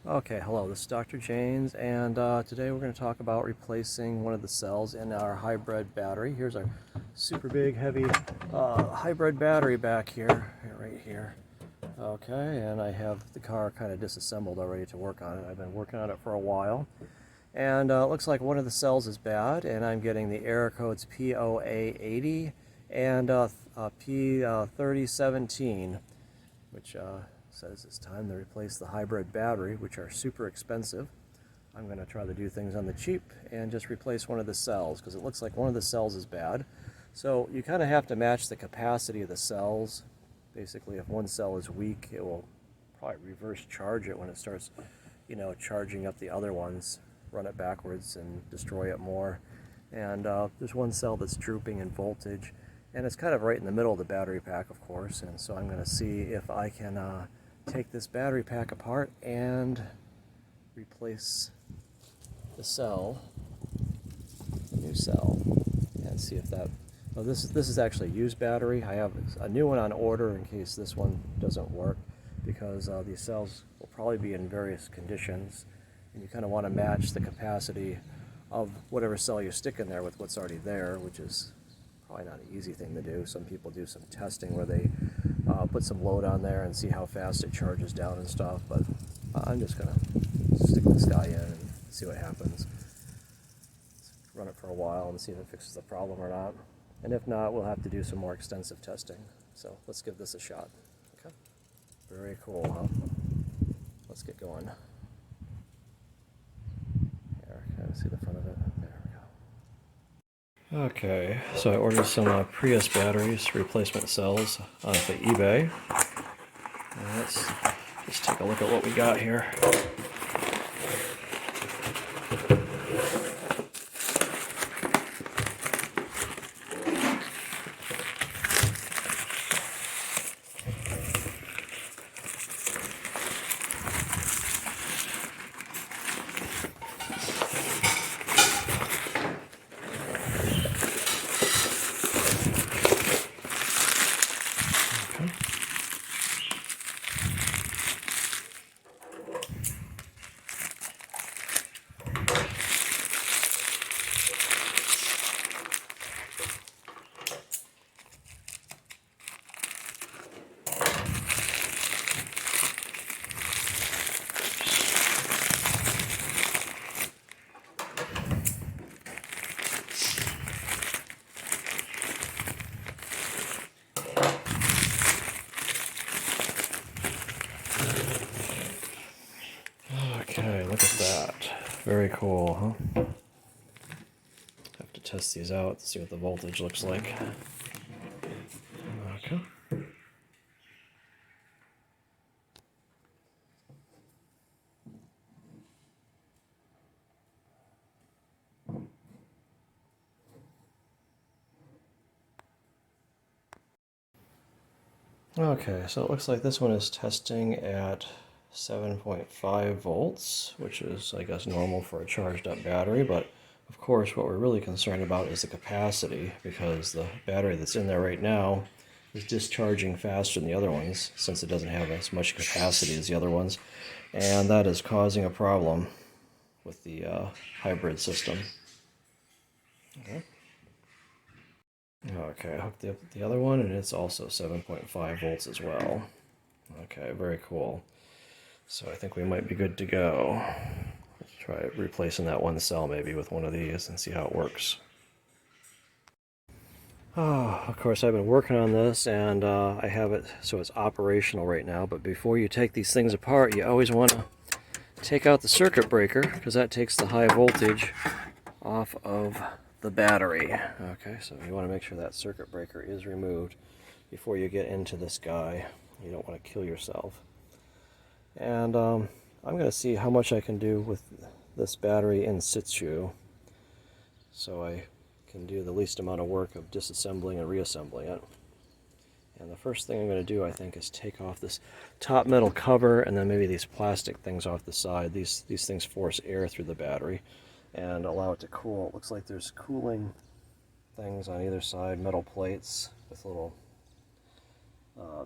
Okay, hello, this is Dr. James, and today we're going to talk about replacing one of the cells in our hybrid battery. Here's our super big, heavy hybrid battery back here, right here. Okay, and I have the car kind of disassembled already to work on it. I've been working on it for a while, and it looks like one of the cells is bad, and I'm getting the error codes POA80 and P3017, which says it's time to replace the hybrid battery, which are super expensive. I'm going to try to do things on the cheap and just replace one of the cells because it looks like one of the cells is bad. So you kind of have to match the capacity of the cells. Basically, if one cell is weak, it will probably reverse charge it when it starts, charging up the other ones, run it backwards and destroy it more. And there's one cell that's drooping in voltage, and it's kind of right in the middle of the battery pack, of course. And so I'm going to see if I can take this battery pack apart and replace the cell, the new cell, and see if that. Oh, this is actually a used battery. I have a new one on order in case this one doesn't work, because these cells will probably be in various conditions, and you kind of want to match the capacity of whatever cell you stick in there with what's already there, which is probably not an easy thing to do. Some people do some testing where they put some load on there and see how fast it charges down and stuff, but I'm just gonna stick this guy in and see what happens. Run it for a while and see if it fixes the problem or not. And if not, we'll have to do some more extensive testing. So let's give this a shot. Okay. Very cool, huh? Let's get going. There, kind of see the front of it. There we go. Okay, so I ordered some Prius batteries, replacement cells off of eBay. And let's just take a look at what we got here. Okay, look at that. Very cool, huh? Have to test these out to see what the voltage looks like. Okay. Okay, so it looks like this one is testing at 7.5 volts, which is, I guess, normal for a charged up battery, but of course what we're really concerned about is the capacity, because the battery that's in there right now is discharging faster than the other ones, since it doesn't have as much capacity as the other ones, and that is causing a problem with the hybrid system. Okay. Okay, I hooked up the other one, and it's also 7.5 volts as well. Okay, very cool. So I think we might be good to go. Let's try replacing that one cell maybe with one of these and see how it works. Oh, of course, I've been working on this, and I have it so it's operational right now, but before you take these things apart, you always want to take out the circuit breaker, because that takes the high voltage off of the battery. Okay, so you want to make sure that circuit breaker is removed before you get into this guy. You don't want to kill yourself. And I'm going to see how much I can do with this battery in situ, so I can do the least amount of work of disassembling and reassembling it. And the first thing I'm going to do, I think, is take off this top metal cover, and then maybe these plastic things off the side. These things force air through the battery and allow it to cool. It looks like there's cooling things on either side, metal plates with little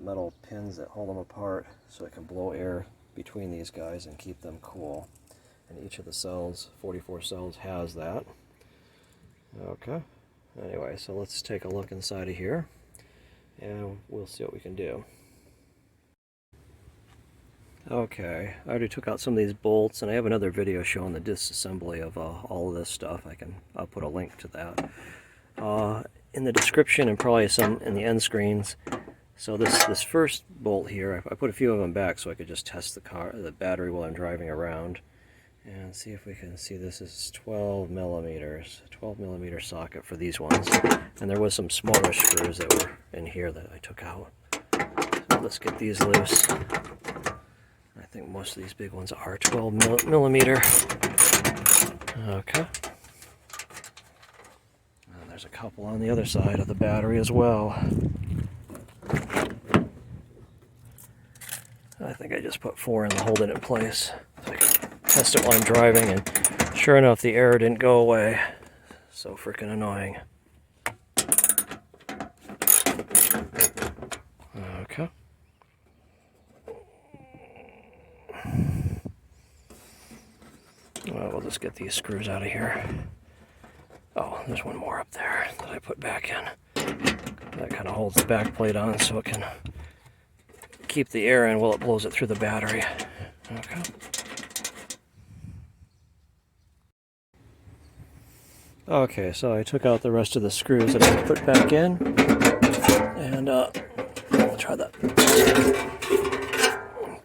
metal pins that hold them apart so it can blow air between these guys and keep them cool. And each of the cells, 44 cells, has that. Okay. Anyway, so let's take a look inside of here, and we'll see what we can do. Okay, I already took out some of these bolts, and I have another video showing the disassembly of all of this stuff. I'll put a link to that in the description, and probably some in the end screens. So this first bolt here, I put a few of them back so I could just test the battery while I'm driving around, and see if we can see. This is 12 millimeters, 12 millimeter socket for these ones, and there was some smaller screws that were in here that I took out. So let's get these loose. I think most of these big ones are 12 millimeter. Okay. And there's a couple on the other side of the battery as well. I think I just put 4 in to hold it in place so I can test it while I'm driving, and sure enough, the error didn't go away. So freaking annoying. Okay. Well, we'll just get these screws out of here. Oh, there's one more up there that I put back in. That kind of holds the back plate on so it can keep the air in while it blows it through the battery. Okay. Okay, so I took out the rest of the screws that I put back in, and I'll try that.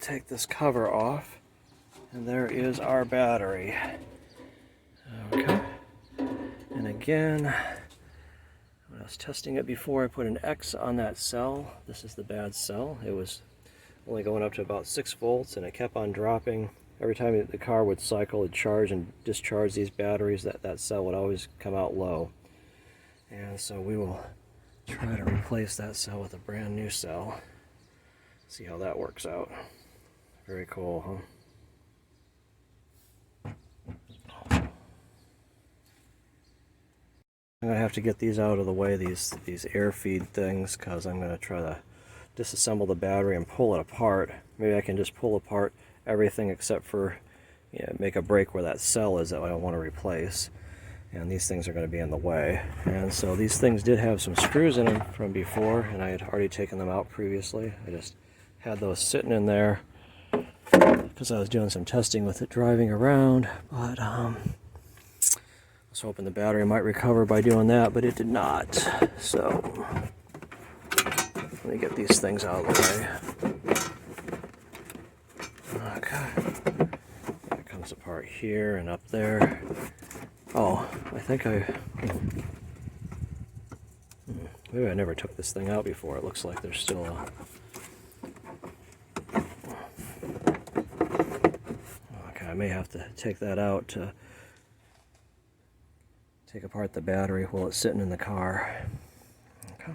Take this cover off, and there is our battery. Okay. And again, when I was testing it before, I put an X on that cell. This is the bad cell. It was only going up to about 6 volts, and it kept on dropping. Every time the car would cycle, it'd charge and discharge these batteries, that cell would always come out low. And so we will try to replace that cell with a brand new cell. See how that works out. Very cool, huh? I'm going to have to get these out of the way, these air feed things, because I'm going to try to disassemble the battery and pull it apart. Maybe I can just pull apart everything except for, make a break where that cell is that I want to replace. And these things are going to be in the way. And so these things did have some screws in them from before, and I had already taken them out previously. I just had those sitting in there because I was doing some testing with it driving around. But I was hoping the battery might recover by doing that, but it did not. So let me get these things out of the way. Okay. It comes apart here and up there. Oh, I think maybe I never took this thing out before. It looks like there's still a... Okay, I may have to take that out to take apart the battery while it's sitting in the car. Okay.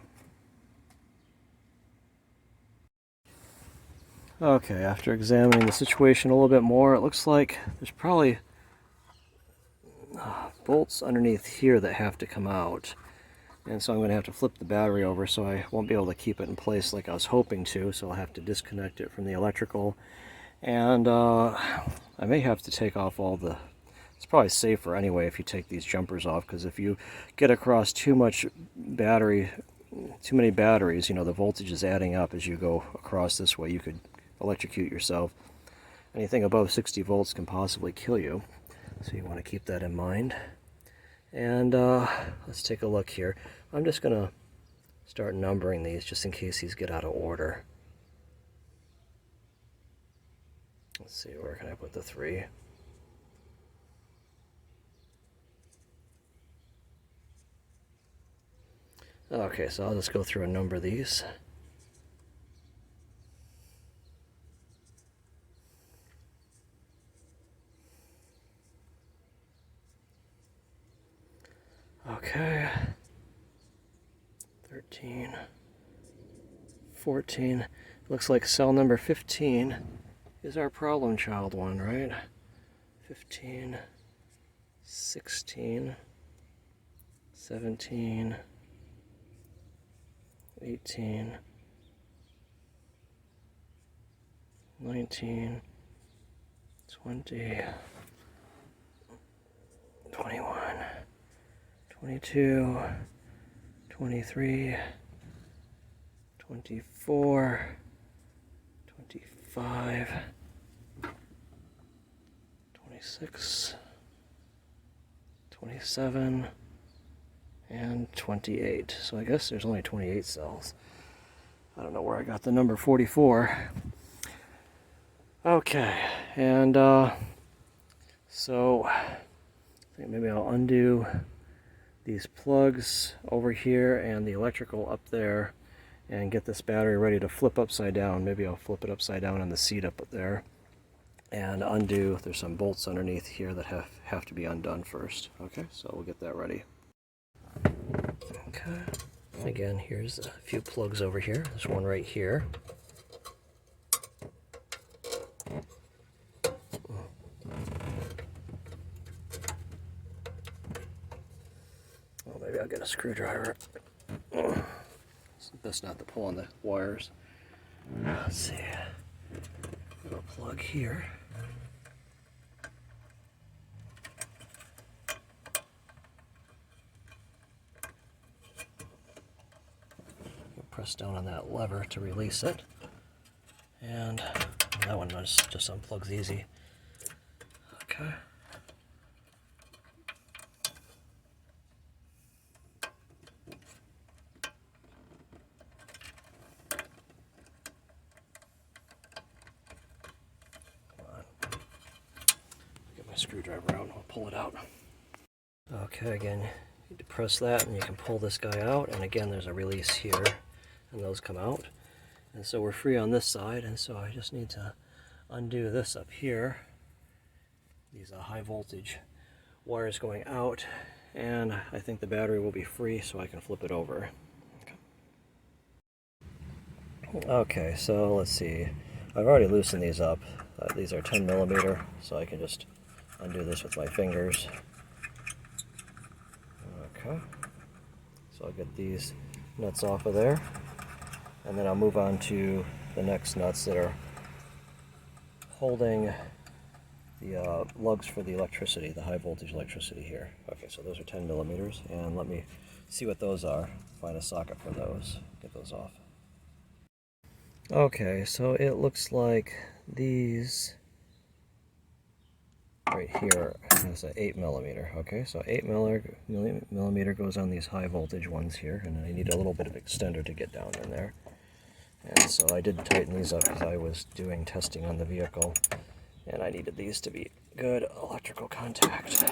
Okay, after examining the situation a little bit more, it looks like there's probably bolts underneath here that have to come out. And so I'm going to have to flip the battery over, so I won't be able to keep it in place like I was hoping to, so I'll have to disconnect it from the electrical. And I may have to take off all the... It's probably safer anyway if you take these jumpers off, because if you get across too many batteries, the voltage is adding up as you go across this way. You could electrocute yourself. Anything above 60 volts can possibly kill you, so you want to keep that in mind. And let's take a look here. I'm just going to start numbering these just in case these get out of order. Let's see, where can I put the 3? Okay, so I'll just go through and number these. Okay, 13, 14, looks like cell number 15 is our problem child one, right? 15, 16, 17, 18, 19, 20, 21, 22, 23, 24, 25, 26, 27, and 28. So I guess there's only 28 cells. I don't know where I got the number 44. Okay, and so I think maybe I'll undo these plugs over here and the electrical up there and get this battery ready to flip upside down. Maybe I'll flip it upside down on the seat up there and undo. There's some bolts underneath here that have to be undone first. Okay, so we'll get that ready. Okay, again, here's a few plugs over here. There's one right here. Well, maybe I'll get a screwdriver. It's best not to pull on the wires. Let's see. Little plug here. Press down on that lever to release it, and that one just unplugs easy. Okay. Come on. Get my screwdriver out and I'll pull it out. Okay, again, you need to press that and you can pull this guy out, and again there's a release here. And those come out, and so we're free on this side, and so I just need to undo this up here, these high voltage wires going out, and I think the battery will be free so I can flip it over. Okay, so let's see, I've already loosened these up. These are 10 millimeter, so I can just undo this with my fingers. Okay, so I'll get these nuts off of there. And then I'll move on to the next nuts that are holding the lugs for the electricity, the high voltage electricity here. Okay, so those are 10 millimeters, and let me see what those are, find a socket for those, get those off. Okay, so it looks like these right here has an 8 millimeter. Okay, so 8 millimeter goes on these high voltage ones here, and I need a little bit of extender to get down in there. And so I did tighten these up because I was doing testing on the vehicle, and I needed these to be good electrical contact.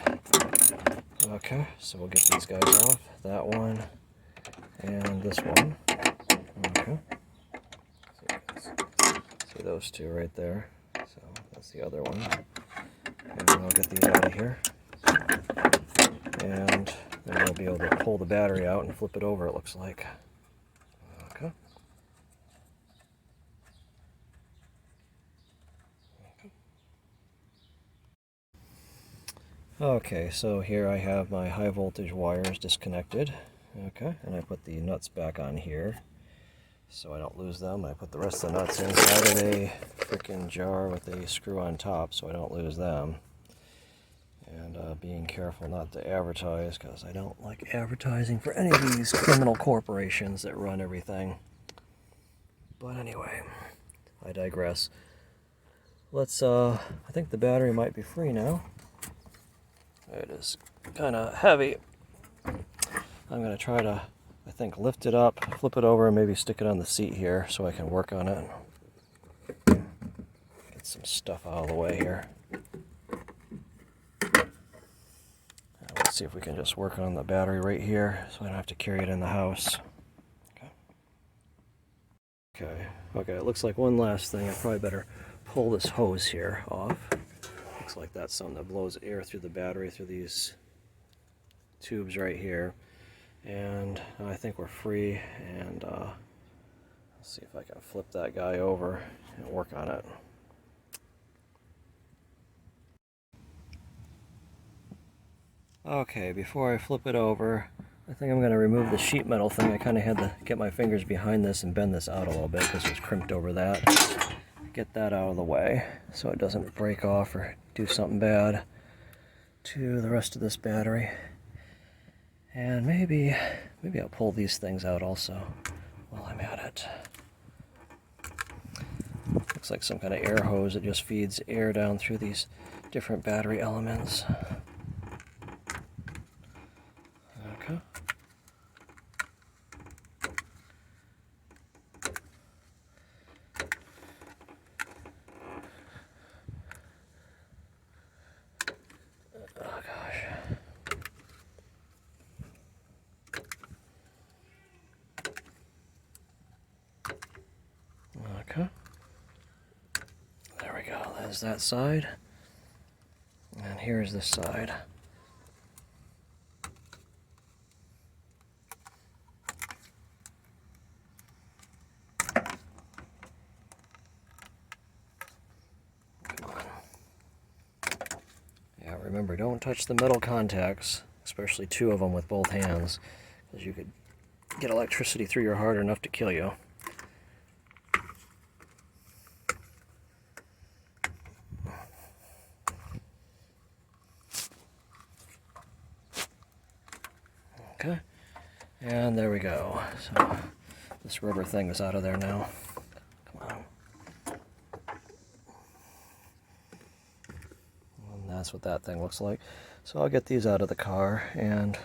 Okay, so we'll get these guys off. That one and this one. Okay. See those two right there. So that's the other one. And then I'll get these out of here. And then we'll be able to pull the battery out and flip it over, it looks like. Okay. Okay, so here I have my high voltage wires disconnected. Okay, and I put the nuts back on here so I don't lose them. I put the rest of the nuts inside of a freaking jar with a screw on top so I don't lose them. And being careful not to advertise, because I don't like advertising for any of these criminal corporations that run everything. But anyway, I digress. Let's, I think the battery might be free now. It is kind of heavy. I'm going to try to, I think, lift it up, flip it over, and maybe stick it on the seat here so I can work on it. Get some stuff out of the way here. Let's see if we can just work on the battery right here so I don't have to carry it in the house. Okay, it looks like one last thing. I probably better pull this hose here off. Looks like that's something that blows air through the battery through these tubes right here. And I think we're free, and let's see if I can flip that guy over and work on it. Okay, before I flip it over, I think I'm going to remove the sheet metal thing. I kind of had to get my fingers behind this and bend this out a little bit because it was crimped over that. get that out of the way so it doesn't break off or do something bad to the rest of this battery. And maybe I'll pull these things out also while I'm at it. Looks like some kind of air hose that just feeds air down through these different battery elements. Okay. Oh gosh. Okay. There we go. There's that side. And here's this side. Come on. Yeah, remember, don't touch the metal contacts, especially two of them with both hands, because you could get electricity through your heart enough to kill you. Okay, and there we go. So this rubber thing is out of there now. Come on. And that's what that thing looks like. So I'll get these out of the car and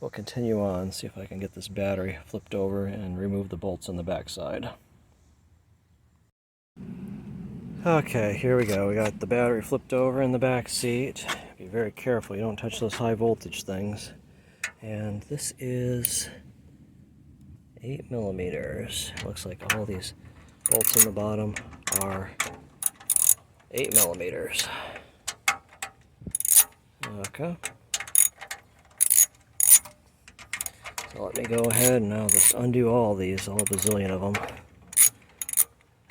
we'll continue on, see if I can get this battery flipped over and remove the bolts on the back side. Okay, here we go. We got the battery flipped over in the back seat. Be very careful, you don't touch those high voltage things. And this is 8 millimeters. Looks like all these bolts in the bottom are 8 millimeters. Okay. So let me go ahead and now just undo all these, all a bazillion of them.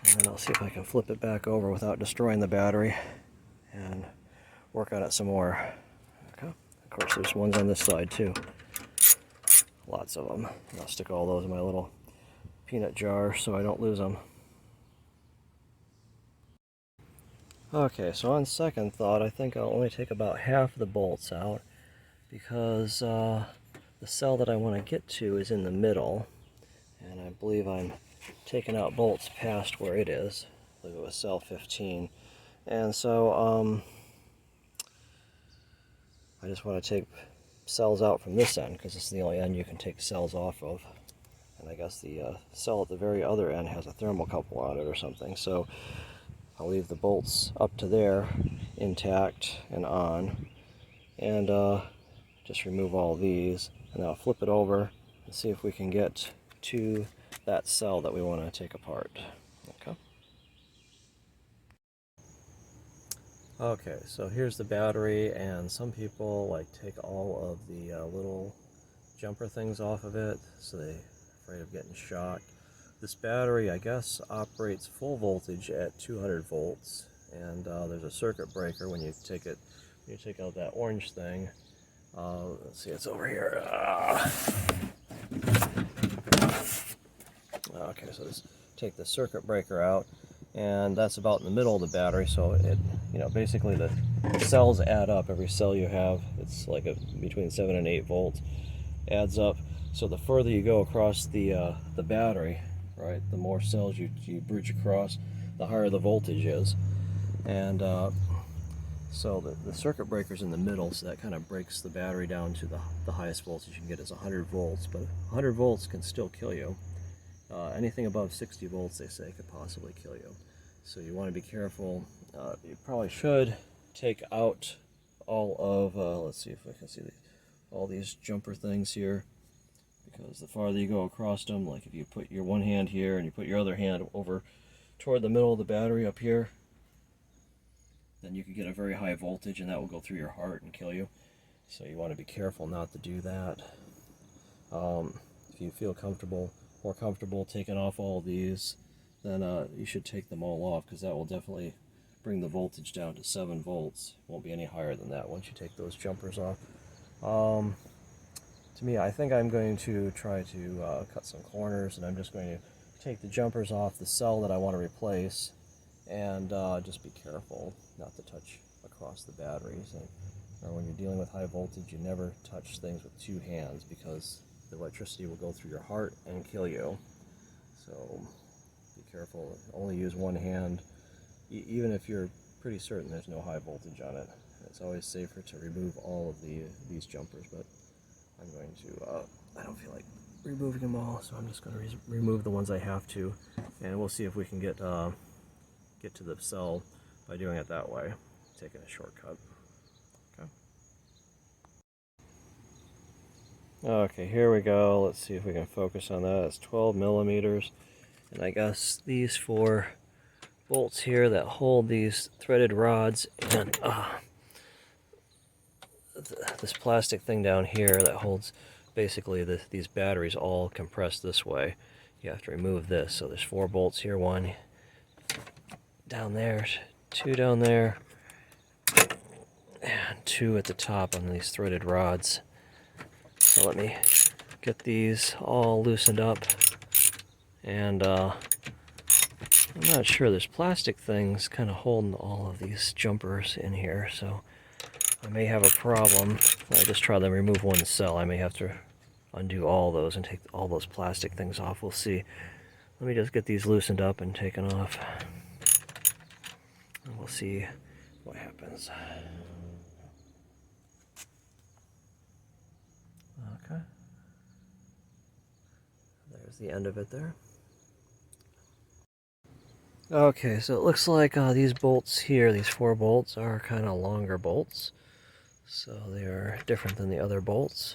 And then I'll see if I can flip it back over without destroying the battery and work on it some more. Okay. Of course, there's ones on this side too. Lots of them. And I'll stick all those in my little peanut jar so I don't lose them. Okay, so on second thought, I think I'll only take about half the bolts out because the cell that I want to get to is in the middle, and I believe I'm taking out bolts past where it is. I believe it was cell 15. And so I just want to take cells out from this end because it's the only end you can take cells off of. And I guess the cell at the very other end has a thermocouple on it or something. So I'll leave the bolts up to there intact and on, and just remove all these, and I'll flip it over and see if we can get to that cell that we want to take apart. Okay. Okay, so here's the battery, and some people like take all of the little jumper things off of it, so they're afraid of getting shocked. This battery, I guess, operates full voltage at 200 volts, and there's a circuit breaker when you take out that orange thing. Let's see, it's over here. Okay, so just take the circuit breaker out, and that's about in the middle of the battery. So it, basically the cells add up. Every cell you have, it's like between 7 and 8 volts, adds up. So the further you go across the battery, right, the more cells you bridge across, the higher the voltage is. And so the circuit breaker's in the middle, so that kind of breaks the battery down to the highest voltage you can get is 100 volts, but 100 volts can still kill you. Anything above 60 volts, they say, could possibly kill you. So you want to be careful. You probably should take out all of, let's see if I can see all these jumper things here, because the farther you go across them, like if you put your one hand here and you put your other hand over toward the middle of the battery up here, then you could get a very high voltage and that will go through your heart and kill you. So you want to be careful not to do that. If you feel more comfortable taking off all these, then you should take them all off, because that will definitely bring the voltage down to 7 volts. It won't be any higher than that once you take those jumpers off. To me, I think I'm going to try to cut some corners, and I'm just going to take the jumpers off the cell that I want to replace, And just be careful not to touch across the batteries. And when you're dealing with high voltage, you never touch things with two hands because the electricity will go through your heart and kill you. So be careful. Only use one hand, even if you're pretty certain there's no high voltage on it. It's always safer to remove all of these jumpers, but I'm going to, I don't feel like removing them all, so I'm just going to remove the ones I have to, and we'll see if we can get to the cell by doing it that way, taking a shortcut. Okay, here we go. Let's see if we can focus on that. It's 12 millimeters, and I guess these four bolts here that hold these threaded rods and this plastic thing down here that holds basically these batteries all compressed this way. You have to remove this. So there's 4 bolts here, 1 down there, 2 down there, and 2 at the top on these threaded rods. So let me get these all loosened up, and I'm not sure, there's plastic things kind of holding all of these jumpers in here, so I may have a problem. When I just try to remove one cell, I may have to undo all those and take all those plastic things off. We'll see. Let me just get these loosened up and taken off, and we'll see what happens. Okay. There's the end of it there. Okay, so it looks like these bolts here, these 4 bolts, are kind of longer bolts. So they are different than the other bolts.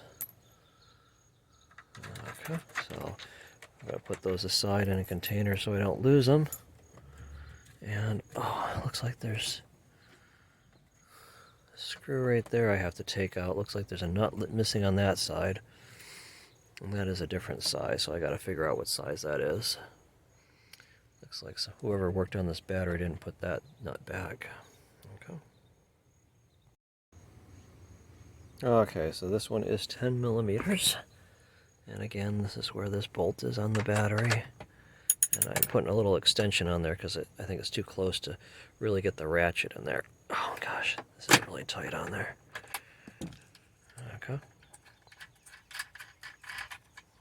Okay, so I'm going to put those aside in a container so I don't lose them. And, oh, it looks like there's a screw right there I have to take out. Looks like there's a nut missing on that side. And that is a different size, so I got to figure out what size that is. Looks like whoever worked on this battery didn't put that nut back. Okay. Okay, so this one is 10 millimeters. And again, this is where this bolt is on the battery. And I'm putting a little extension on there because I think it's too close to really get the ratchet in there. Oh gosh, this is really tight on there. Okay.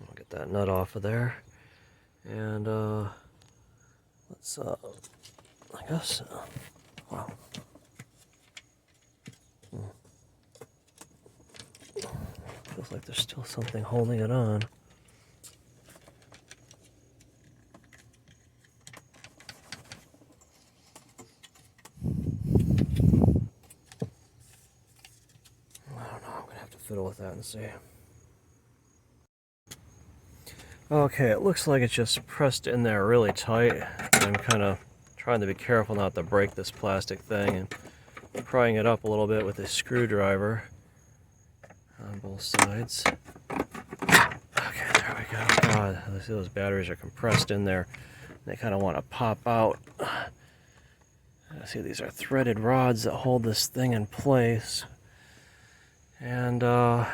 I'll get that nut off of there. And let's, I guess, wow. Feels like there's still something holding it on. I don't know, I'm gonna have to fiddle with that and see. Okay, it looks like it's just pressed in there really tight. I'm kind of trying to be careful not to break this plastic thing and prying it up a little bit with a screwdriver on both sides. Okay, there we go. God, see those batteries are compressed in there. They kind of want to pop out. See, these are threaded rods that hold this thing in place. And, I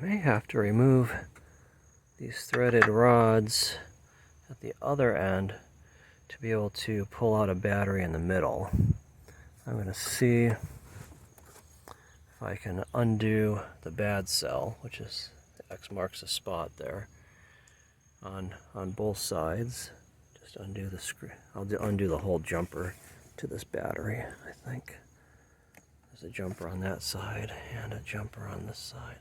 may have to remove these threaded rods at the other end to be able to pull out a battery in the middle. I'm going to see if I can undo the bad cell, which is X marks the spot there on both sides. Just undo the screw. I'll undo the whole jumper to this battery, I think. There's a jumper on that side and a jumper on this side.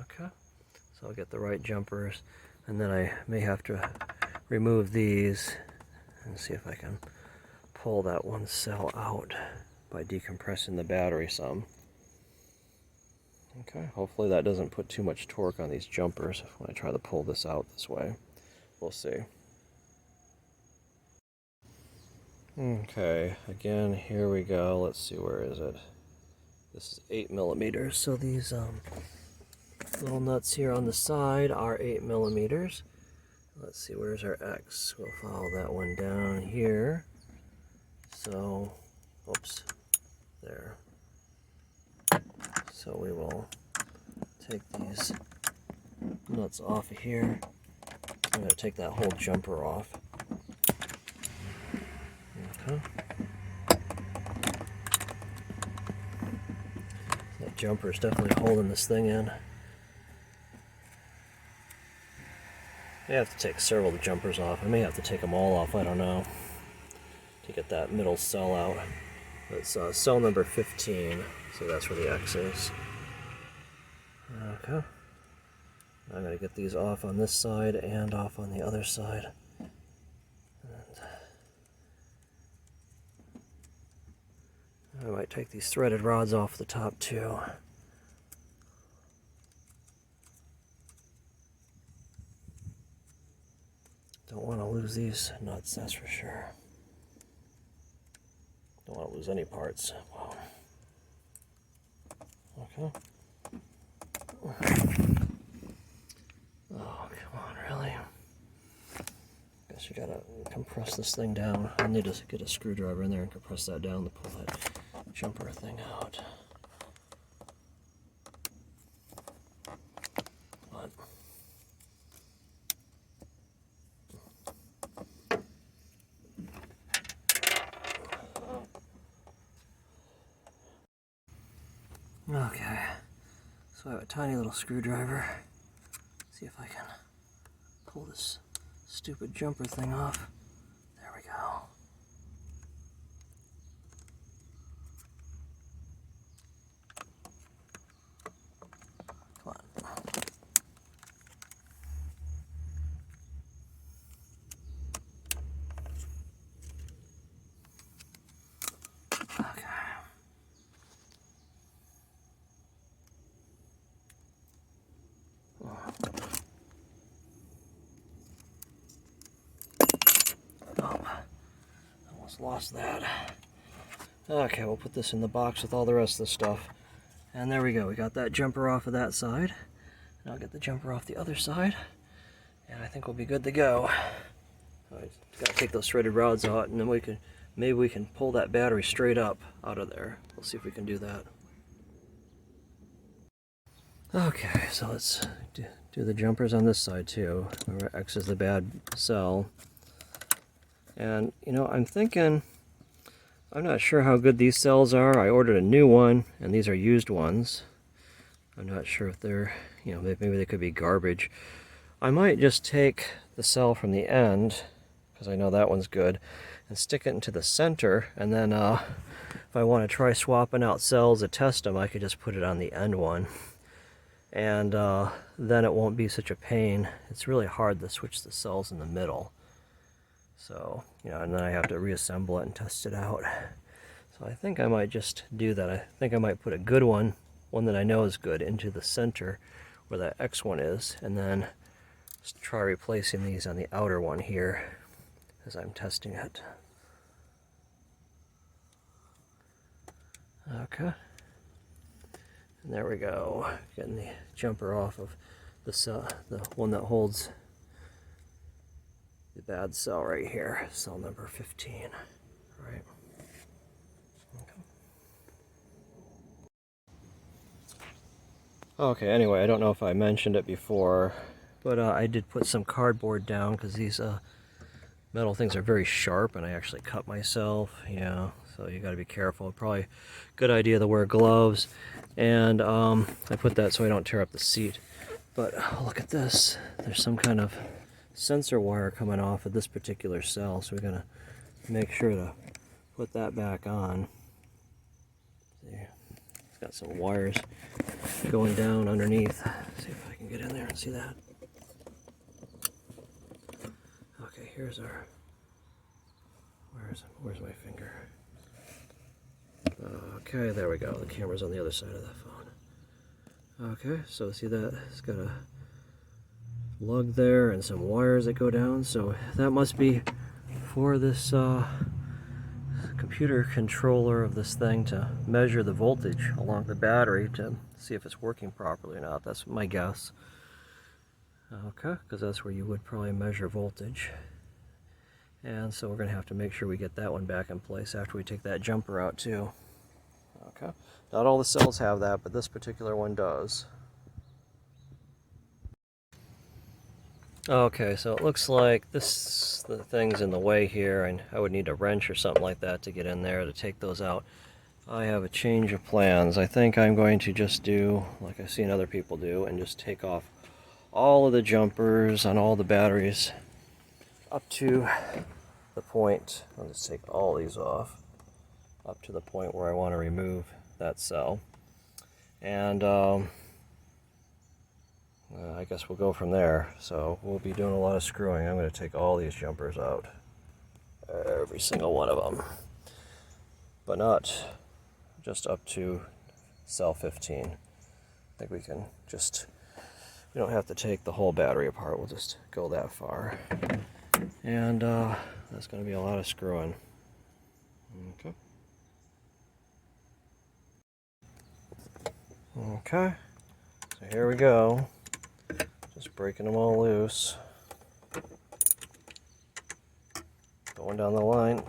Okay. So I'll get the right jumpers, and then I may have to remove these and see if I can pull that one cell out by decompressing the battery some. Okay, hopefully that doesn't put too much torque on these jumpers when I try to pull this out this way. We'll see. Okay, again, here we go. Let's see, where is it? This is 8 millimeters, so these little nuts here on the side are 8 millimeters. Let's see, where's our X? We'll follow that one down here. So, oops, there. So we will take these nuts off of here. I'm going to take that whole jumper off. Okay. That jumper is definitely holding this thing in. I have to take several of the jumpers off. I may have to take them all off, I don't know, to get that middle cell out. It's cell number 15, so that's where the X is. Okay. I'm going to get these off on this side and off on the other side. And I might take these threaded rods off the top too. Don't want to lose these nuts, that's for sure. Don't want to lose any parts. Wow. Okay. Oh, come on, really? Guess you gotta compress this thing down. I need to get a screwdriver in there and compress that down to pull that jumper thing out. Come on. Okay, so I have a tiny little screwdriver. See if I can pull this stupid jumper thing off. There we go. Come on. Okay. Lost that. Okay, we'll put this in the box with all the rest of the stuff. And there we go. We got that jumper off of that side. And I'll get the jumper off the other side. And I think we'll be good to go. I gotta take those threaded rods out, and then maybe we can pull that battery straight up out of there. We'll see if we can do that. Okay, so let's do the jumpers on this side too. Remember, X is the bad cell. And, you know, I'm not sure how good these cells are. I ordered a new one, and these are used ones. I'm not sure if they're, you know, maybe they could be garbage. I might just take the cell from the end, because I know that one's good, and stick it into the center, and then if I want to try swapping out cells to test them, I could just put it on the end one. And then it won't be such a pain. It's really hard to switch the cells in the middle. So, you know, and then I have to reassemble it and test it out. So I think I might just do that. I think I might put a good one that I know is good, into the center where that X one is, and then just try replacing these on the outer one here as I'm testing it. Okay. And there we go. Getting the jumper off of the one that holds the bad cell right here, cell number 15, right? Okay, anyway, I don't know if I mentioned it before, but I did put some cardboard down because these metal things are very sharp, and I actually cut myself, yeah, so you got to be careful. Probably good idea to wear gloves, and I put that so I don't tear up the seat. But look at this, there's some kind of sensor wire coming off of this particular cell, so we're going to make sure to put that back on. See, it's got some wires going down underneath. Let's see if I can get in there and see that. Okay, here's our, where's my finger? Okay, there we go. The camera's on the other side of the phone. Okay, so see that? It's got a lug there and some wires that go down, so that must be for this computer controller of this thing to measure the voltage along the battery to see if it's working properly or not. That's my guess. Okay, because that's where you would probably measure voltage. And so we're going to have to make sure we get that one back in place after we take that jumper out too. Okay, not all the cells have that, but this particular one does. Okay, so it looks like the thing's in the way here, and I would need a wrench or something like that to get in there to take those out. I have a change of plans. I think I'm going to just do like I've seen other people do and just take off all of the jumpers on all the batteries up to the point. I'll just take all these off up to the point where I want to remove that cell. And I guess we'll go from there. So we'll be doing a lot of screwing. I'm going to take all these jumpers out. Every single one of them. But not just up to cell 15. I think we can just, we don't have to take the whole battery apart. We'll just go that far. And that's going to be a lot of screwing. Okay. Okay. So here we go. Just breaking them all loose. Going down the line.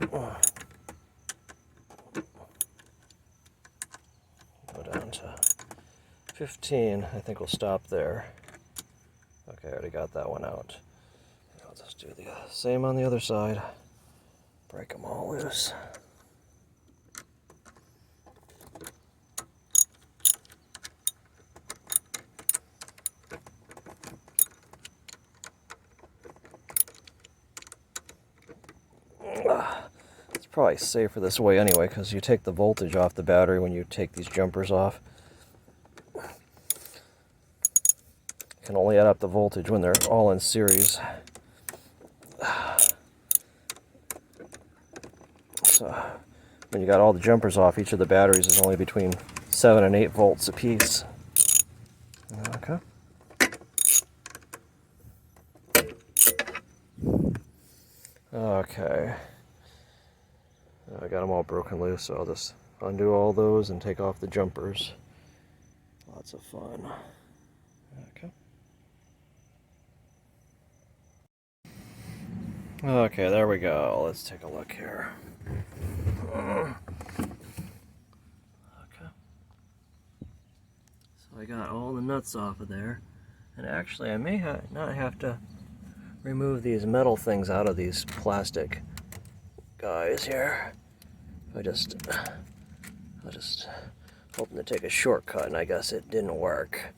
Go down to 15. I think we'll stop there. Okay, I already got that one out. I'll just do the same on the other side. Break them all loose. It's probably safer this way anyway, because you take the voltage off the battery when you take these jumpers off. You can only add up the voltage when they're all in series. So when you got all the jumpers off, each of the batteries is only between 7 and 8 volts apiece. Okay. Okay. I got them all broken loose, so I'll just undo all those and take off the jumpers. Lots of fun. Okay. Okay, there we go. Let's take a look here. Okay. So I got all the nuts off of there. And actually, I may not have to remove these metal things out of these plastic guys here. I was just hoping to take a shortcut, and I guess it didn't work.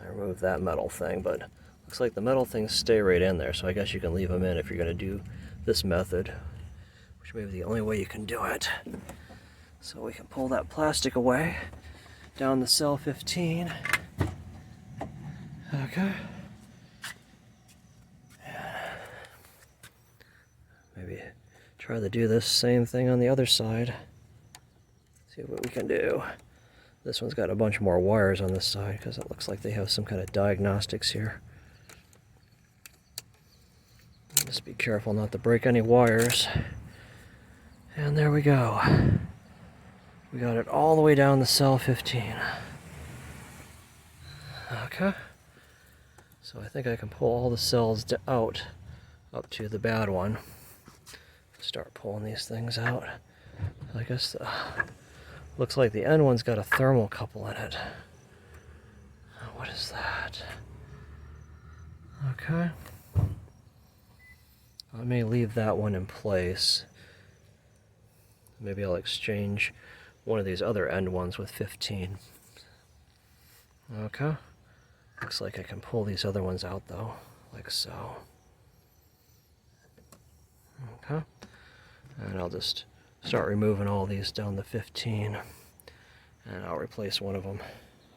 I removed that metal thing, but looks like the metal things stay right in there, so I guess you can leave them in if you're going to do this method, which may be the only way you can do it. So we can pull that plastic away down the cell 15. Okay. Maybe try to do this same thing on the other side. See what we can do. This one's got a bunch more wires on this side because it looks like they have some kind of diagnostics here. Just be careful not to break any wires. And there we go. We got it all the way down to cell 15. Okay. So I think I can pull all the cells out up to the bad one. Start pulling these things out. I guess looks like the end one's got a thermocouple in it. What is that? Okay. I may leave that one in place. Maybe I'll exchange one of these other end ones with 15. Okay. Looks like I can pull these other ones out though, like so. Okay. And I'll just start removing all these down to 15. And I'll replace one of them.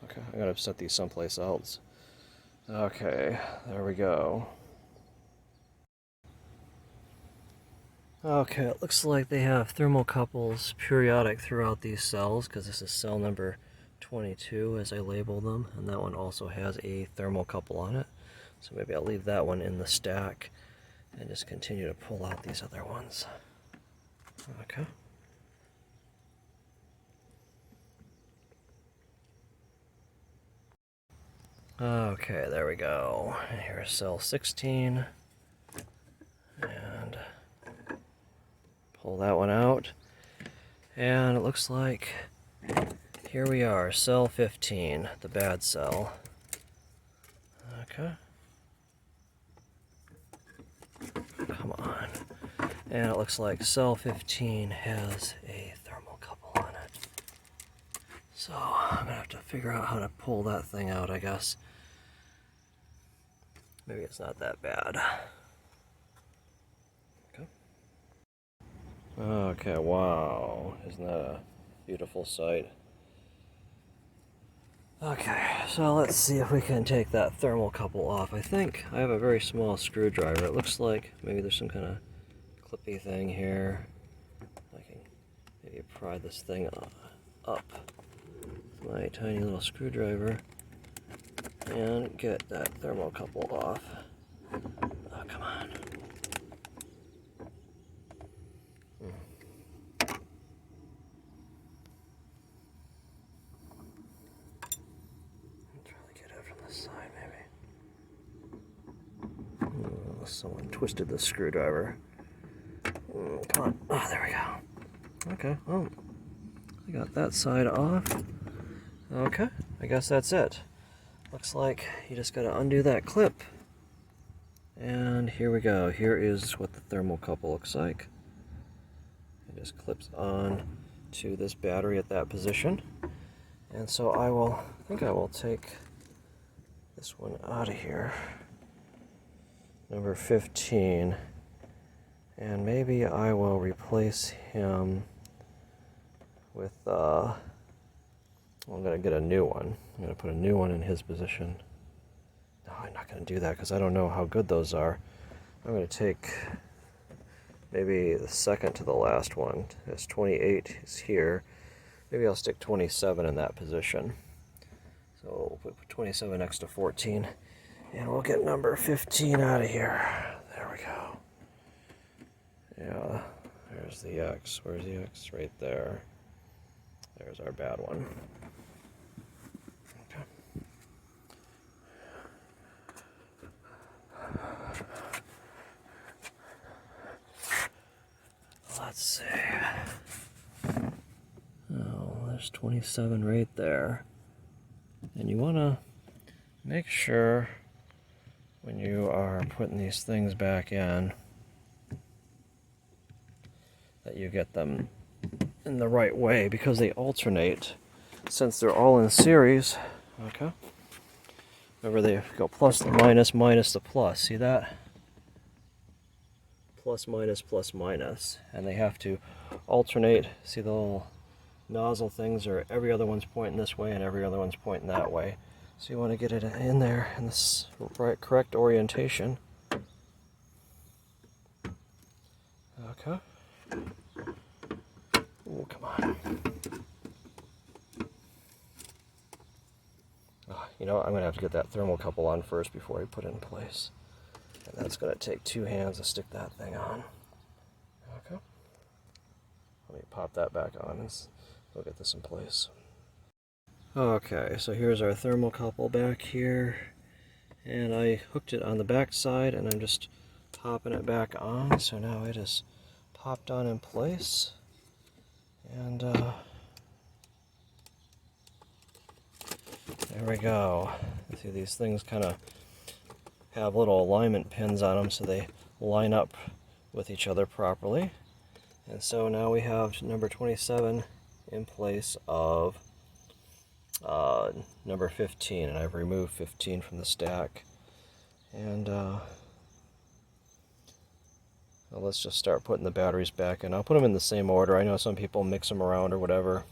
Okay, I gotta set these someplace else. Okay, there we go. Okay, it looks like they have thermocouples periodic throughout these cells, because this is cell number 22 as I label them, and that one also has a thermocouple on it. So maybe I'll leave that one in the stack and just continue to pull out these other ones. Okay. Okay, there we go. And here's cell 16. And pull that one out. And it looks like here we are, cell 15, the bad cell. Okay. And it looks like cell 15 has a thermocouple on it. So I'm gonna have to figure out how to pull that thing out, I guess. Maybe it's not that bad. Okay. Okay, wow. Isn't that a beautiful sight? Okay, so let's see if we can take that thermocouple off. I think I have a very small screwdriver. It looks like maybe there's some kind of clippy thing here. I can maybe pry this thing up with my tiny little screwdriver and get that thermocouple off. Oh, come on. Try to get it from this side, maybe. Oh, someone twisted the screwdriver. Come on. Oh, there we go. Okay, well, I got that side off. Okay, I guess that's it. Looks like you just gotta undo that clip. And here we go. Here is what the thermocouple looks like. It just clips on to this battery at that position. And so I think I will take this one out of here. Number 15. And maybe I will replace him with, I'm going to get a new one. I'm going to put a new one in his position. No, I'm not going to do that because I don't know how good those are. I'm going to take maybe the second to the last one. This 28 is here. Maybe I'll stick 27 in that position. So we'll put 27 next to 14. And we'll get number 15 out of here. There we go. Yeah, there's the X. Where's the X? Right there. There's our bad one. Okay. Let's see. Oh, there's 27 right there. And you want to make sure when you are putting these things back in that you get them in the right way because they alternate since they're all in series. Okay. Remember they go plus the minus, minus the plus. See that? Plus minus, plus minus. And they have to alternate. See the little nozzle things are every other one's pointing this way and every other one's pointing that way. So you want to get it in there in this correct orientation. Okay. Oh, come on. Oh, you know what? I'm going to have to get that thermocouple on first before I put it in place. And that's going to take 2 hands to stick that thing on. Okay. Let me pop that back on and we'll get this in place. Okay, so here's our thermocouple back here. And I hooked it on the back side and I'm just popping it back on. So now it is popped on in place. And there we go. See, these things kind of have little alignment pins on them so they line up with each other properly. And so now we have number 27 in place of number 15, and I've removed 15 from the stack. And well, let's just start putting the batteries back in. I'll put them in the same order. I know some people mix them around or whatever.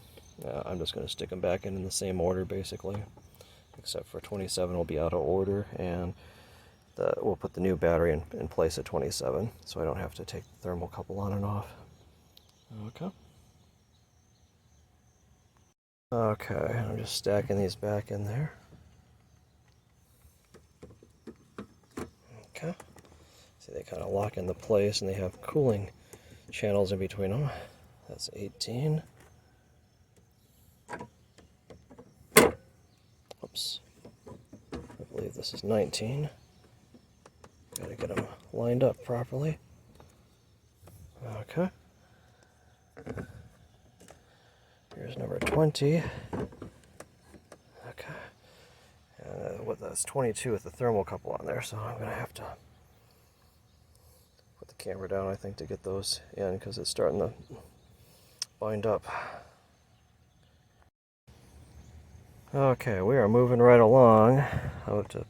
I'm just going to stick them back in the same order basically, except for 27 will be out of order, and we'll put the new battery in place at 27 so I don't have to take the thermocouple on and off. Okay. Okay, I'm just stacking these back in there. Okay. See, they kind of lock into place and they have cooling channels in between them. That's 18. Oops. I believe this is 19. Gotta get them lined up properly. Okay. Here's number 20. Okay. That's 22 with the thermocouple on there, so I'm going to have to put the camera down, I think, to get those in because it's starting to bind up. Okay, we are moving right along out to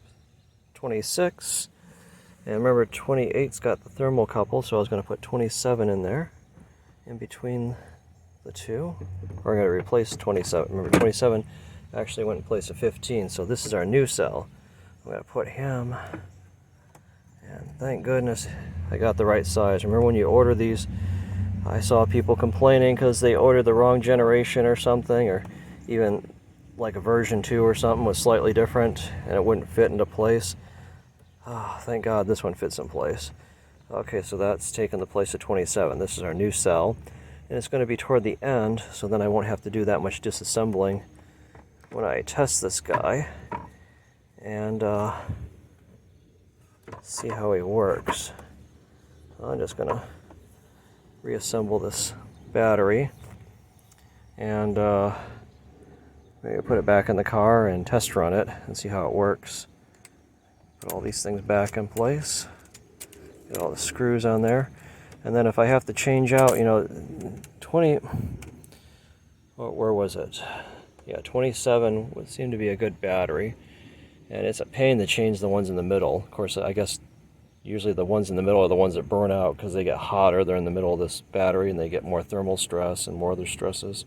26. And remember, 28's got the thermocouple, so I was going to put 27 in there, in between the two. We're going to replace 27. Remember, 27 actually went in place of 15, so this is our new cell. I'm going to put him, and thank goodness I got the right size. Remember when you order these, I saw people complaining because they ordered the wrong generation or something, or even like a version 2 or something was slightly different, and it wouldn't fit into place. Oh, thank God this one fits in place. Okay, so that's taken the place of 27. This is our new cell, and it's going to be toward the end, so then I won't have to do that much disassembling when I test this guy and see how he works. I'm just going to reassemble this battery and maybe put it back in the car and test run it and see how it works. Put all these things back in place. Get all the screws on there. And then if I have to change out, you know, 20... where was it? Yeah, 27 would seem to be a good battery. And it's a pain to change the ones in the middle. Of course, I guess usually the ones in the middle are the ones that burn out because they get hotter. They're in the middle of this battery and they get more thermal stress and more other stresses.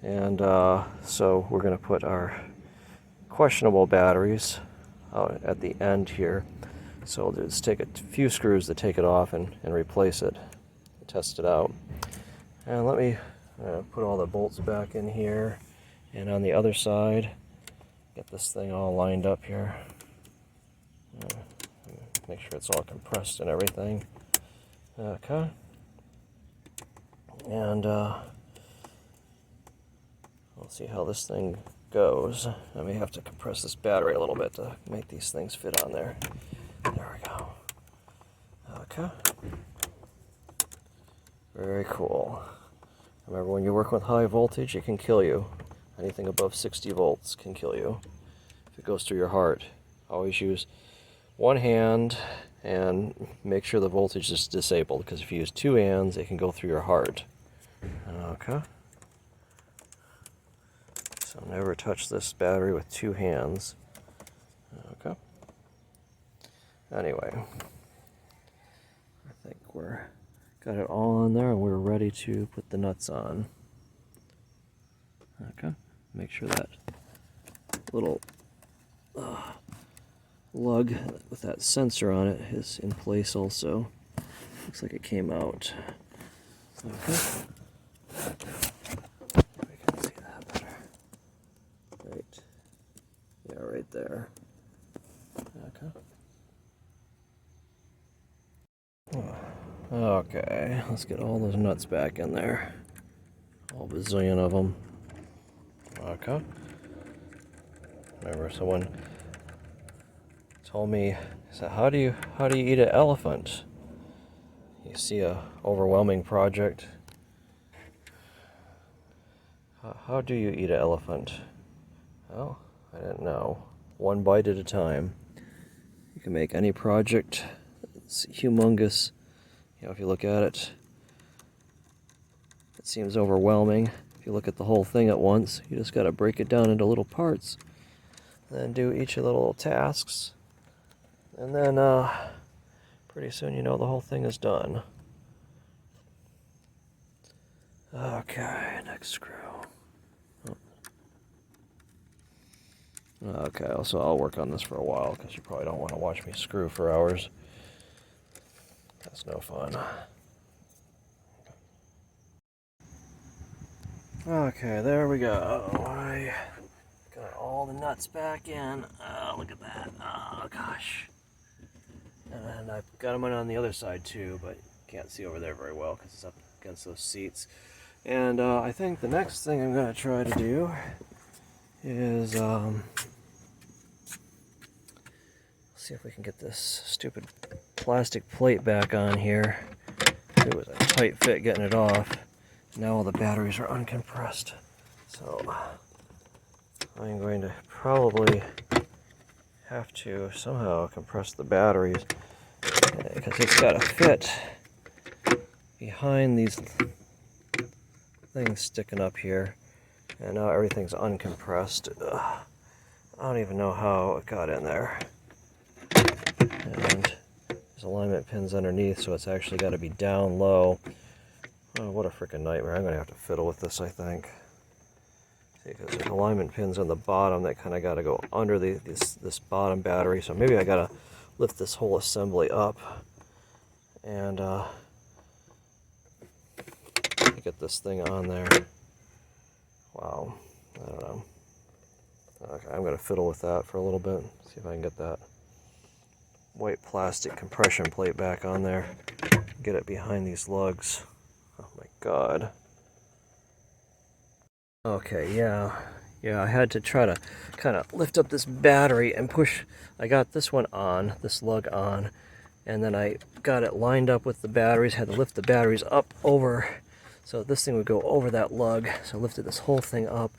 And so we're going to put our questionable batteries out at the end here. So we'll just take a few screws to take it off and replace it, test it out. And let me put all the bolts back in here. And on the other side, get this thing all lined up here. Make sure it's all compressed and everything. Okay. And we'll see how this thing goes. I may have to compress this battery a little bit to make these things fit on there. There we go. Okay. Very cool. Remember, when you work with high voltage, it can kill you. Anything above 60 volts can kill you if it goes through your heart. Always use one hand and make sure the voltage is disabled, because if you use two hands, it can go through your heart. Okay. So never touch this battery with two hands. Okay. Anyway, I think we're got it all on there and we're ready to put the nuts on. Okay. Make sure that little lug with that sensor on it is in place also. Looks like it came out. Okay. We can see that better. Right. Yeah, right there. Okay. Okay, let's get all those nuts back in there. All bazillion of them. Okay. Remember, someone told me, so how do you eat an elephant? You see a overwhelming project. How do you eat an elephant? Oh, I didn't know. One bite at a time. You can make any project. It's humongous. You know, if you look at it, it seems overwhelming. If you look at the whole thing at once, you just got to break it down into little parts. Then do each of the little tasks. And then pretty soon you know the whole thing is done. Okay, next screw. Okay, so I'll work on this for a while because you probably don't want to watch me screw for hours. That's no fun. Okay, there we go. I got all the nuts back in. Oh, look at that. Oh, gosh. And I've got them on the other side too, but can't see over there very well because it's up against those seats. And I think the next thing I'm going to try to do is see if we can get this stupid plastic plate back on here. It was a tight fit getting it off. Now all the batteries are uncompressed. So I'm going to probably have to somehow compress the batteries. because it's got to fit behind these things sticking up here, and now everything's uncompressed. Ugh. I don't even know how it got in there. And there's alignment pins underneath, so it's actually got to be down low. Oh, what a freaking nightmare. I'm going to have to fiddle with this, I think. See, because there's alignment pins on the bottom that kind of got to go under this bottom battery, so maybe I got to lift this whole assembly up and get this thing on there. Wow, I don't know. Okay, I'm going to fiddle with that for a little bit, see if I can get that white plastic compression plate back on there, get it behind these lugs. Oh my god. Okay, yeah, I had to try to kind of lift up this battery and push. I got this one on, this lug on, and then I got it lined up with the batteries, had to lift the batteries up over, so this thing would go over that lug. So I lifted this whole thing up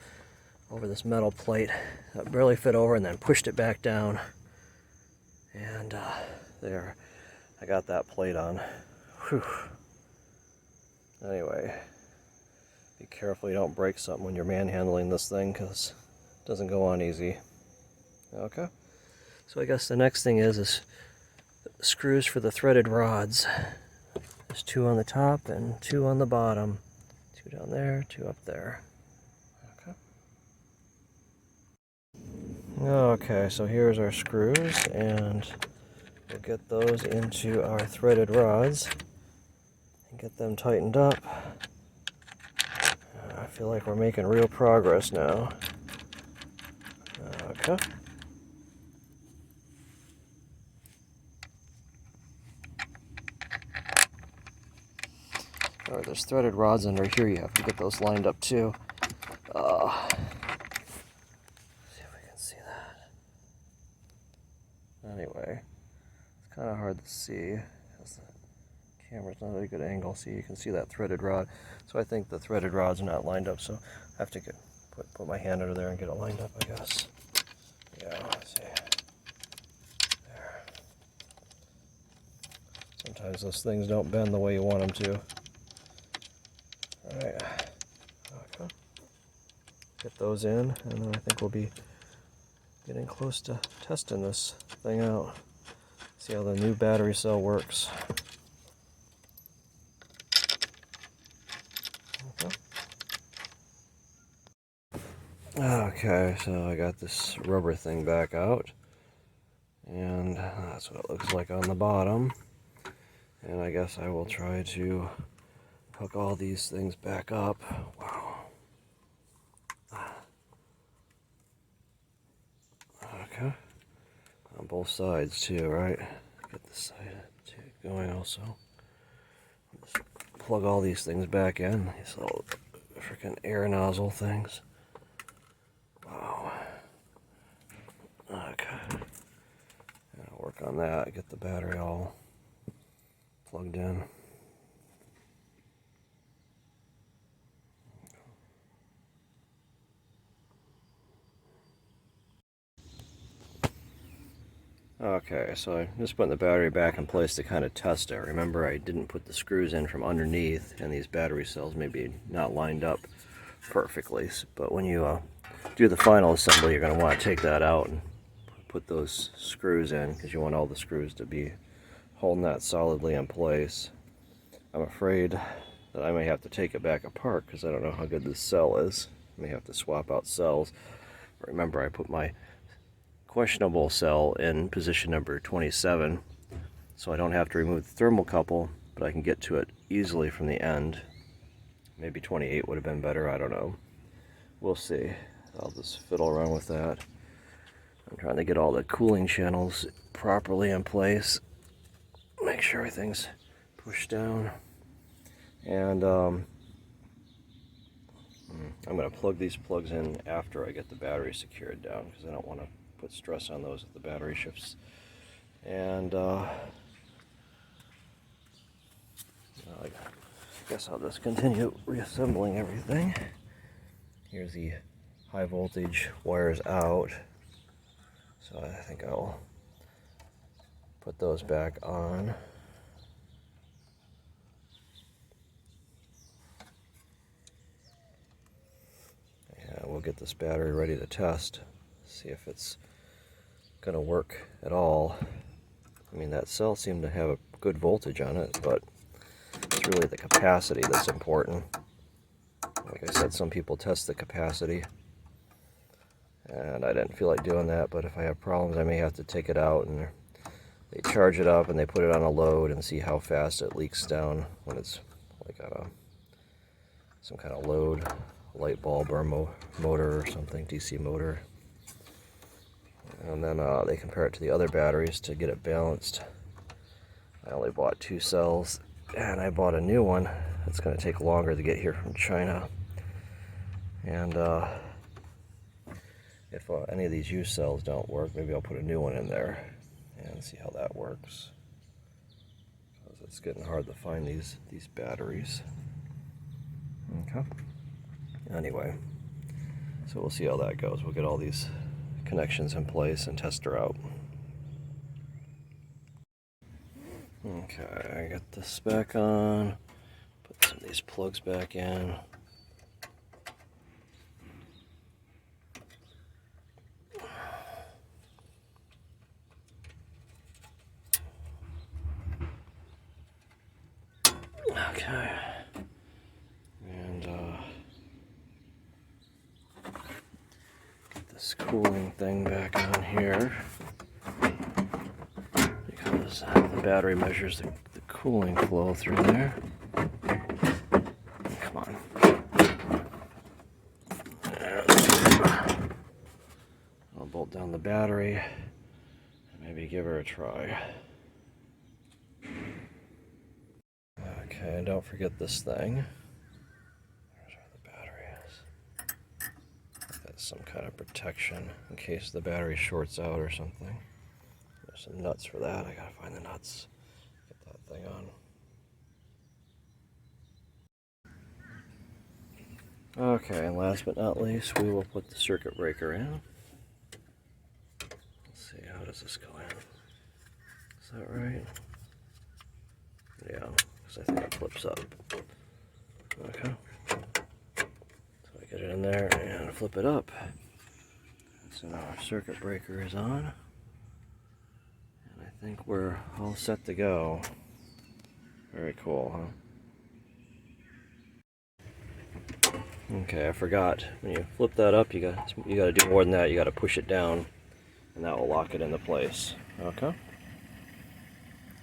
over this metal plate that barely fit over, and then pushed it back down. And there, I got that plate on. Whew. Anyway, be careful you don't break something when you're manhandling this thing, because it doesn't go on easy. Okay, so I guess the next thing is screws for the threaded rods. There's 2 on the top and 2 on the bottom. 2 down there, 2 up there. Okay, so here's our screws, and we'll get those into our threaded rods and get them tightened up. I feel like we're making real progress now. Okay. Alright, there's threaded rods under here. You have to get those lined up too. See if we can see that. Anyway, it's kind of hard to see because the camera's not at a good angle. See, you can see that threaded rod. So I think the threaded rod's not lined up. So I have to put my hand under there and get it lined up, I guess. Yeah, let's see. There. Sometimes those things don't bend the way you want them to. Alright, okay. Get those in, and then I think we'll be getting close to testing this thing out. See how the new battery cell works. Okay, so I got this rubber thing back out, and that's what it looks like on the bottom. And I guess I will try to hook all these things back up. Wow. Okay. On both sides too, right? Get this side going also. Just plug all these things back in. These little freaking air nozzle things. Wow. Okay. I'll work on that. Get the battery all plugged in. Okay, so I'm just putting the battery back in place to kind of test it. Remember, I didn't put the screws in from underneath, and these battery cells may be not lined up perfectly. But when you do the final assembly, you're going to want to take that out and put those screws in, because you want all the screws to be holding that solidly in place. I'm afraid that I may have to take it back apart, because I don't know how good this cell is. I may have to swap out cells. But remember, I put my questionable cell in position number 27, so I don't have to remove the thermocouple, but I can get to it easily from the end. Maybe 28 would have been better, I don't know. We'll see. I'll just fiddle around with that. I'm trying to get all the cooling channels properly in place, make sure everything's pushed down, and I'm going to plug these plugs in after I get the battery secured down, because I don't want to put stress on those if the battery shifts. And I guess I'll just continue reassembling everything. Here's the high voltage wires out, so I think I'll put those back on. And we'll get this battery ready to test, see if it's going to work at all. I mean, that cell seemed to have a good voltage on it, but it's really the capacity that's important. Like I said, some people test the capacity, and I didn't feel like doing that, but if I have problems, I may have to take it out and they charge it up and they put it on a load and see how fast it leaks down when it's like on some kind of load, light bulb or motor or something, DC motor. And then they compare it to the other batteries to get it balanced. I only bought 2 cells, and I bought a new one. It's going to take longer to get here from China. And if any of these used cells don't work, maybe I'll put a new one in there and see how that works. Because it's getting hard to find these batteries. Okay. Anyway, so we'll see how that goes. We'll get all these connections in place and test her out. Okay, I got this back on. Put some of these plugs back in. Okay. And get this cooling thing back on here, because the battery measures the cooling flow through there. Come on. I'll bolt down the battery and maybe give her a try. Okay, don't forget this thing. There's where the battery is. That's some kind of protection in case the battery shorts out or something. There's some nuts for that. I gotta find the nuts. Get that thing on. Okay, and last but not least, we will put the circuit breaker in. Let's see, how does this go in? Is that right? Yeah. I think it flips up. Okay. So I get it in there and flip it up. So now our circuit breaker is on. And I think we're all set to go. Very cool, huh? Okay, I forgot. When you flip that up, you got to do more than that. You got to push it down, and that will lock it into place. Okay.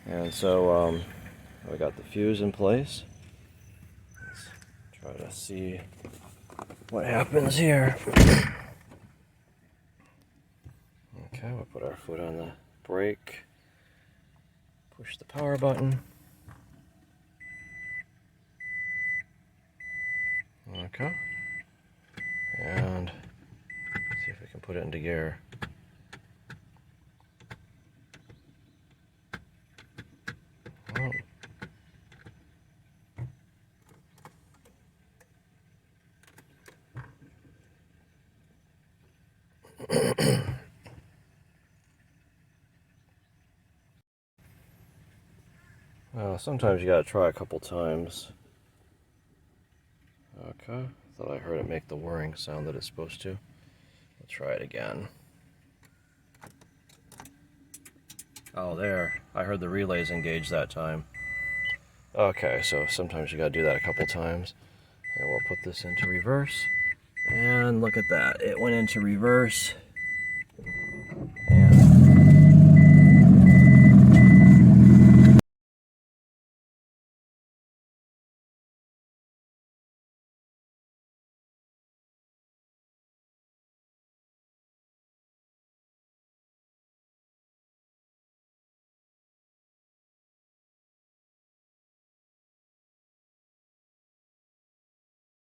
And so we got the fuse in place. Let's try to see what happens here. Okay, we'll put our foot on the brake, push the power button. Okay, and see if we can put it into gear. Oh. Well, sometimes you gotta try a couple times. Okay, thought I heard it make the whirring sound that it's supposed to. Let's try it again. Oh, there. I heard the relays engaged that time. Okay, so sometimes you gotta do that a couple times. And we'll put this into reverse. And look at that. It went into reverse.